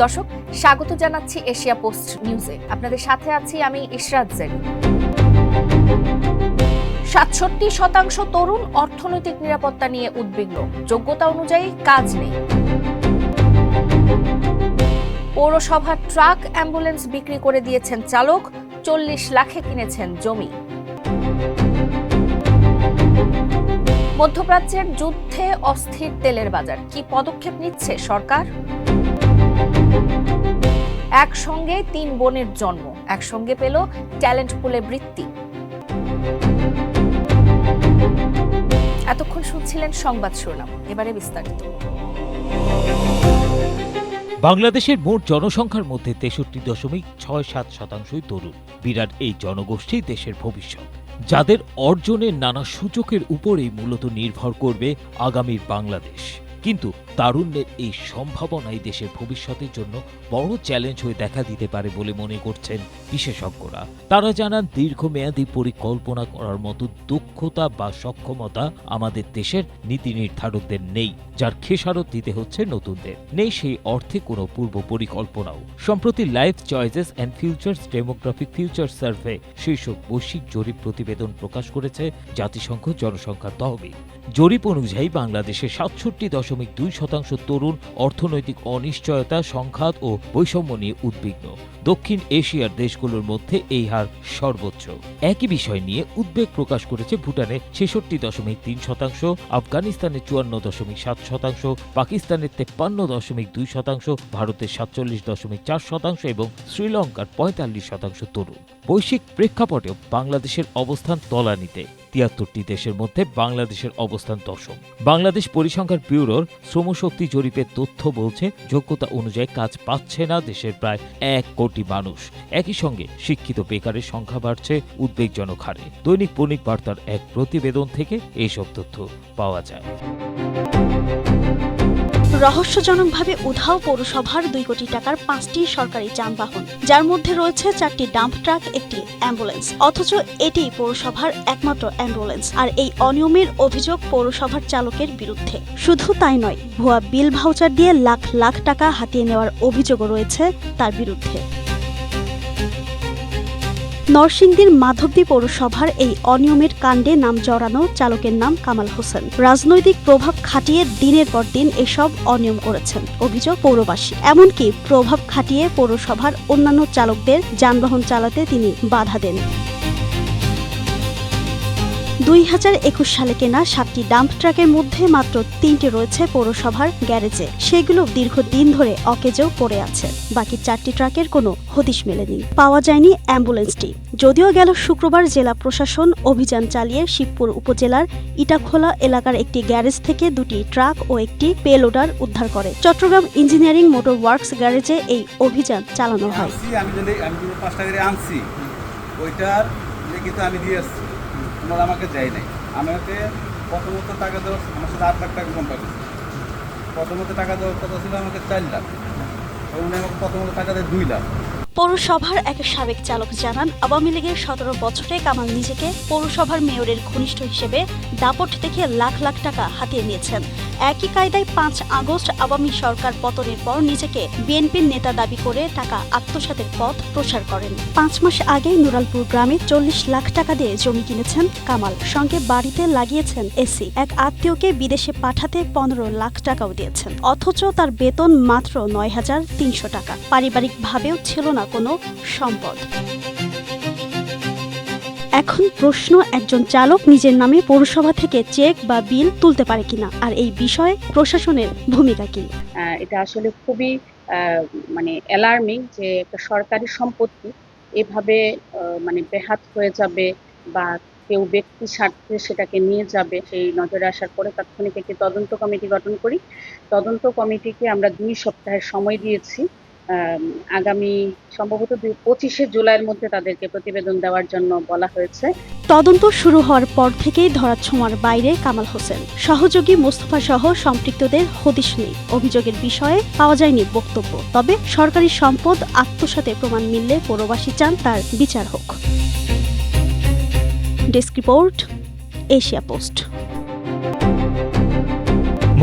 দর্শক, স্বাগত জানাচ্ছি এশিয়া পোস্ট নিউজে। আপনাদের সাথে আছি আমি ইশরাত জেরি। ৬৭% তরুণ অর্থনৈতিক নিরাপত্তা নিয়ে উদ্বিগ্ন, যোগ্যতা অনুযায়ী কাজ নেই। পৌরসভার ট্রাক অ্যাম্বুলেন্স বিক্রি করে দিয়েছেন চালক, ৪০ লাখে কিনেছেন জমি। মধ্যপ্রাচ্যের যুদ্ধে অস্থির তেলের বাজার, কি পদক্ষেপ নিচ্ছে সরকার? একসঙ্গে ৩ বোনের জন্ম, একসঙ্গে পেল ট্যালেন্ট পুলে বৃত্তি। এতক্ষণ শুনছিলেন সংবাদ শিরোনাম, এবারে বিস্তারিত। বাংলাদেশের মোট জনসংখ্যার মধ্যে ৬৩.৬৭% তরুণ। বিরাট এই জনগোষ্ঠী দেশের ভবিষ্যৎ, যাদের অর্জনের নানা সূচকের উপরেই মূলত নির্ভর করবে আগামীর বাংলাদেশ। কিন্তু তারুণ্যের এই সম্ভাবনাই দেশের ভবিষ্যতের জন্য বড় চ্যালেঞ্জ হয়ে দেখা দিতে পারে বলে মনে করছেন বিশেষজ্ঞরা। তারা জানান, দীর্ঘমেয়াদী পরিকল্পনা করার মতো দক্ষতা বা সক্ষমতা আমাদের দেশের নীতি নির্ধারকদের নেই, যার খেসারত দিতে হচ্ছে নতুনদের। নেই সেই অর্থে কোনো পূর্ব পরিকল্পনাও। সম্প্রতি life choices and futures demographic future survey শীর্ষক বৈশ্বিক জরিপ প্রতিবেদন প্রকাশ করেছে জাতিসংঘ জনসংখ্যা তহবিল। জরিপ অনুযায়ী বাংলাদেশের ৬৭.২% তরুণ অর্থনৈতিক অনিশ্চয়তা, সংঘাত ও বৈষম্য নিয়ে উদ্বিগ্ন। দক্ষিণ এশিয়ার দেশগুলোর মধ্যে এই হার সর্বোচ্চ। একই বিষয় নিয়ে উদ্বেগ প্রকাশ করেছে ভুটানের ৬৬.৩%, আফগানিস্তানের ৫৪.৭%, পাকিস্তানের ৫৩.২%, ভারতের ৪৭.৪% এবং শ্রীলঙ্কার ৪৫% তরুণ। বৈশ্বিক প্রেক্ষাপটেও বাংলাদেশের অবস্থান তলানিতে। ৭৩টি দেশের মধ্যে বাংলাদেশের অবস্থান ১০ম। বাংলাদেশ পরিসংখ্যান ব্যুরোর শ্রমশক্তি জরিপের তথ্য বলছে, যোগ্যতা অনুযায়ী কাজ পাচ্ছে না দেশের প্রায় ১ কোটি মানুষ। একই সঙ্গে শিক্ষিত বেকারের সংখ্যা বাড়ছে উদ্বেগজনক হারে। দৈনিক বণিক বার্তার এক প্রতিবেদন থেকে এইসব তথ্য পাওয়া যায়। রহস্যজনকভাবে উধাও পৌরসভার ২ কোটি টাকার ৫টি সরকারি যানবাহন, যার মধ্যে রয়েছে 4টি ডাম্প ট্রাক, একটি অ্যাম্বুলেন্স। অথচ এটি পৌরসভার একমাত্র অ্যাম্বুলেন্স। আর এই অনিয়মের অভিযোগ পৌরসভার চালকের বিরুদ্ধে। শুধু তাই নয়, ভুয়া বিল ভাউচার দিয়ে লাখ লাখ টাকা হাতিয়ে নেওয়ার অভিযোগও রয়েছে তার বিরুদ্ধে। নরসিংদীর মাধবদী পৌরসভার এই অনিয়মের কাণ্ডে নাম জড়ানো চালকের নাম কামাল হোসেন। রাজনৈতিক প্রভাব খাটিয়ে দিনের পর দিন এসব অনিয়ম করেছেন অভিযোগ পৌরবাসী। এমনকি প্রভাব খাটিয়ে পৌরসভার অন্যান্য চালকদের যানবাহন চালাতে তিনি বাধা দেন। ২০২১ সালে কেনা 7টি ডাম্প ট্রাকের মধ্যে মাত্র 3টি রয়েছে পৌরসভার গ্যারেজে। সেগুলো দীর্ঘদিন ধরে অকেজো পড়ে আছে। বাকি 4টি ট্রাকের কোনো হদিশ মেলেনি। পাওয়া যায়নি অ্যাম্বুলেন্সটি। যদিও গেল শুক্রবার জেলা প্রশাসন অভিযান চালিয়ে শিবপুর উপজেলার ইটাখোলা এলাকার একটি গ্যারেজ থেকে 2টি ট্রাক ও একটি পেলোডার উদ্ধার করে। চট্টগ্রাম ইঞ্জিনিয়ারিং মোটর ওয়ার্কস গ্যারেজে এই অভিযান চালানো হয়। ওনারা আমাকে দেয় নাই। আমাকে প্রথমত টাকা দেওয়ার, আমার সাথে ৮ লাখ টাকা কোম্পানি, প্রথমত টাকা দেওয়ার কথা ছিল আমাকে 4 লাখ, উনি আমাকে প্রথমত টাকা দেয় 2 লাখ। পৌরসভার এক সাবেক চালক জানান, আওয়ামী লীগের 17 বছরে কামাল নিজেকে পৌরসভার মেয়রের ঘনিষ্ঠ হিসেবে দাপট দেখে লাখ লাখ টাকা হাতিয়ে নিয়েছেন। একই কায়দায় 5 আগস্ট আওয়ামী সরকার পতনের পর নিজেকে বিএনপির নেতা দাবি করে টাকা আত্মসাতের পথ প্রসার করেন। 5 মাস আগেই নুরালপুর গ্রামে 40 লাখ টাকা দিয়ে জমি কিনেছেন কামাল। সঙ্গে বাড়িতে লাগিয়েছেন এসি। এক আত্মীয়কে বিদেশে পাঠাতে 15 লাখ টাকাও দিয়েছেন। অথচ তার বেতন মাত্র 9,300 টাকা। পারিবারিকভাবেও ছিল না কোনো সম্পদ। এখন প্রশ্ন, একজন চালক নিজের নামে পৌরসভা থেকে চেক বা বিল তুলতে পারে কিনা, আর এই বিষয়ে প্রশাসনের ভূমিকা কি? এটা আসলে খুবই অ্যালার্মিং যে একটা সরকারি সম্পত্তি এভাবে বেহাত হয়ে যাবে বা কেউ ব্যক্তি স্বার্থে সেটাকে নিয়ে যাবে। সেই নজরে আসার পরে তাৎক্ষণিক একটি তদন্ত কমিটি গঠন করি। তদন্ত কমিটিকে আমরা 2 সপ্তাহের সময় দিয়েছি। আগামী সম্ভবত 25শে জুলাইয়ের মধ্যে তাদেরকে প্রতিবেদন দেওয়ার জন্য বলা হয়েছে। তদন্ত শুরু হওয়ার পর থেকেই ধরাছোঁয়ার বাইরে কামাল হোসেন। সহযোগী মোস্তফা সহ সম্পৃক্তদের হদিশ নেই। অভিযোগের বিষয়ে পাওয়া যায়নি বক্তব্য। তবে সরকারি সম্পদ আত্মসাতের প্রমাণ মিললে পৌরবাসী চান তার বিচার হোক। Desk report, Asia post.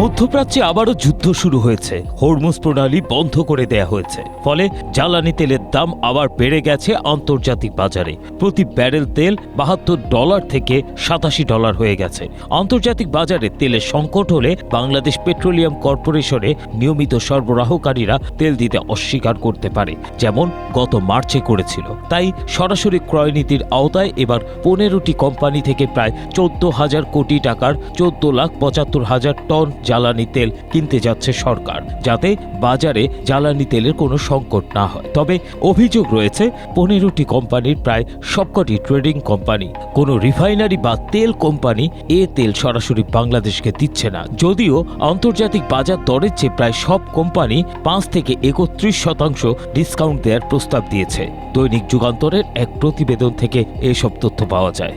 মধ্যপ্রাচ্যে আবারও যুদ্ধ শুরু হয়েছে। হরমুজ প্রণালী বন্ধ করে দেয়া হয়েছে, ফলে জ্বালানি তেলের দাম আবার বেড়ে গেছে আন্তর্জাতিক বাজারে। প্রতি ব্যারেল তেল $72 থেকে $87 হয়ে গেছে। আন্তর্জাতিক বাজারে তেলের সংকট হলে বাংলাদেশ পেট্রোলিয়াম কর্পোরেশনে নিয়মিত সরবরাহকারীরা তেল দিতে অস্বীকার করতে পারে, যেমন গত মার্চে করেছিল। তাই সরাসরি ক্রয় নীতির আওতায় এবার 15টি কোম্পানি থেকে প্রায় 14,000 কোটি টাকার 14,75,000 টন জ্বালানি তেল কিনতে যাচ্ছে সরকার, যাতে বাজারে জ্বালানি তেলের কোনো সংকট না হয়। তবে অভিযোগ রয়েছে 15টি কোম্পানির প্রায় সবকটি ট্রেডিং কোম্পানি, কোনো রিফাইনারি বা তেল কোম্পানি এ তেল সরাসরি বাংলাদেশকে দিচ্ছে না। যদিও আন্তর্জাতিক বাজার দরের চেয়ে প্রায় সব কোম্পানি 5 থেকে 31% ডিসকাউন্ট দেওয়ার প্রস্তাব দিয়েছে। দৈনিক যুগান্তরের এক প্রতিবেদন থেকে এসব তথ্য পাওয়া যায়।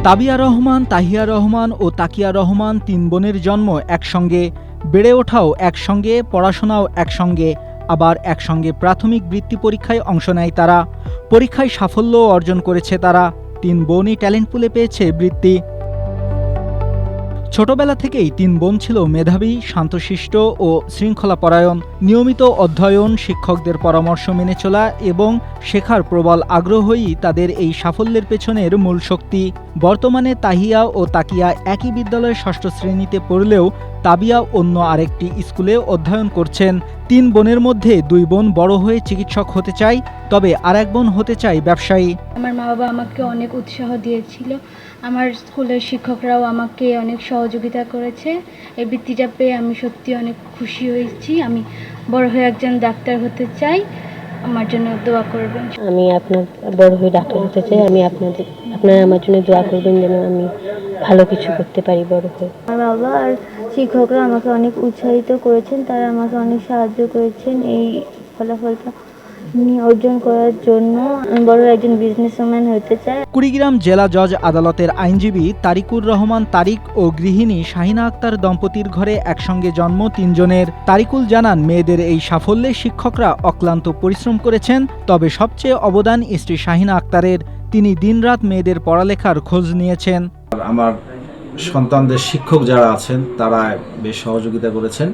তাবিয়া রহমান, তাহিয়া রহমান ও তাকিয়া রহমান 3 বোনের জন্ম একসঙ্গে, বেড়ে ওঠাও একসঙ্গে, পড়াশোনাও একসঙ্গে, আবার একসঙ্গে প্রাথমিক বৃত্তি পরীক্ষায় অংশ নেয় তারা। পরীক্ষায় সাফল্য অর্জন করেছে তারা। 3 বোনই ট্যালেন্ট পুলে পেয়েছে বৃত্তি। ছোটবেলা থেকেই 3 বোন ছিল মেধাবী, শান্তশিষ্ট ও শৃঙ্খলাপরায়ণ। নিয়মিত অধ্যয়ন, শিক্ষকদের পরামর্শ মেনে চলা এবং শেখার প্রবল আগ্রহই তাদের এই সাফল্যের পেছনের মূল শক্তি। বর্তমানে তাহিয়া ও তাকিয়া একই বিদ্যালয়ে 6ষ্ঠ শ্রেণীতে পড়লেও তাবিয়া অন্য আরেকটি স্কুলে অধ্যয়ন করছেন। 3 বোনের মধ্যে 2 বোন বড় হয়ে চিকিৎসক হতে চায়, তবে আরেক বোন হতে চায় ব্যবসায়ী। আমার মা বাবা আমাকে অনেক উৎসাহ দিয়েছিল, আমার স্কুলের শিক্ষকরাও আমাকে অনেক সহযোগিতা করেছে। এই বৃত্তিটা পেয়ে আমি সত্যি অনেক খুশি হয়েছি। আমি বড় হয়ে একজন ডাক্তার হতে চাই, আমার জন্য দোয়া করবেন। আমি আপনার বড় হয়ে ডাক্তার হতে চাই। আমি আপনারা আমার জন্য দোয়া করবেন যেন আমি ভালো কিছু করতে পারি বড় হয়ে। আমার বাবা আর শিক্ষকরা আমাকে অনেক উৎসাহিত করেছেন, তারা আমাকে অনেক সাহায্য করেছেন এই ফলাফলটা অর্জন করার জন্য। আমি বড় একজন বিজনেসম্যান হতে চাই। কুড়িগ্রাম জেলা জজ আদালতের আইনজীবী তারিকুর রহমান তারিক ও গৃহিণী শাহিনা আক্তার দম্পতির ঘরে একসঙ্গে জন্ম 3 জনের। তারিকুল জানান, মেয়েদের এই সাফল্যে শিক্ষকরা অক্লান্ত পরিশ্রম করেছেন, তবে সবচেয়ে অবদান স্ত্রী শাহিনা আক্তারের। তিনি দিনরাত মেয়েদের পড়ালেখার খোঁজ নিয়েছেন। আমার সন্তানদের শিক্ষক যারা আছেন তারা বেশ সহযোগিতা করেছেন।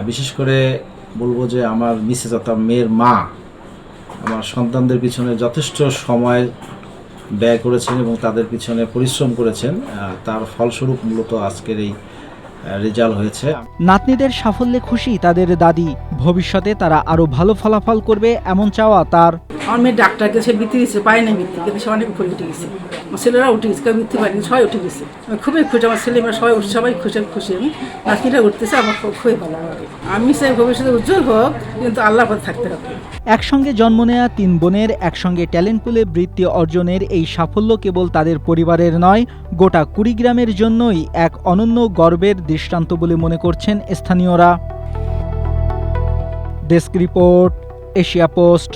বিশেষ করে বলবো যে আমার মিসেস অর্থাৎ মেয়ের মা আমার সন্তানদের পিছনে যথেষ্ট সময় ব্যয় করেছেন এবং তাদের পিছনে পরিশ্রম করেছেন। তার ফলস্বরূপ মূলত আজকের এই রেজাল্ট হয়েছে। নাতনিদের সাফল্যে খুশি তাদের দাদি। ভবিষ্যতে তারা আরো ভালো ফলাফল করবে এমন চাওয়া তার। আমার মেয়ে ডাক্তারকে সে বৃত্তি দিচ্ছে, পায় না বৃত্তি, কিন্তু সে অনেক উপরে উঠে গেছে। আমার ছেলেরা উঠে গেছে, কেউ বৃত্তি পায়নি, সবাই উঠে গেছে। আমি খুবই খুশি, আমার ছেলে মেয়েরা সবাই খুশি। আমি নাতনিরা উঠতেছে, আমার খুবই ভালো লাগে। আমি চাই ভবিষ্যতে উজ্জ্বল হোক, কিন্তু আল্লাহর পথে থাকতে হবে। একসঙ্গে জন্ম নেয়া 3 বোনের একসঙ্গে ট্যালেন্ট পুলে বৃত্তি অর্জনের এই সাফল্য কেবল তাদের পরিবারের নয়, গোটা কুড়িগ্রামের জন্যই এক অনন্য গর্বের দৃষ্টান্ত বলে মনে করছেন স্থানীয়রা। Desk report, Asia post.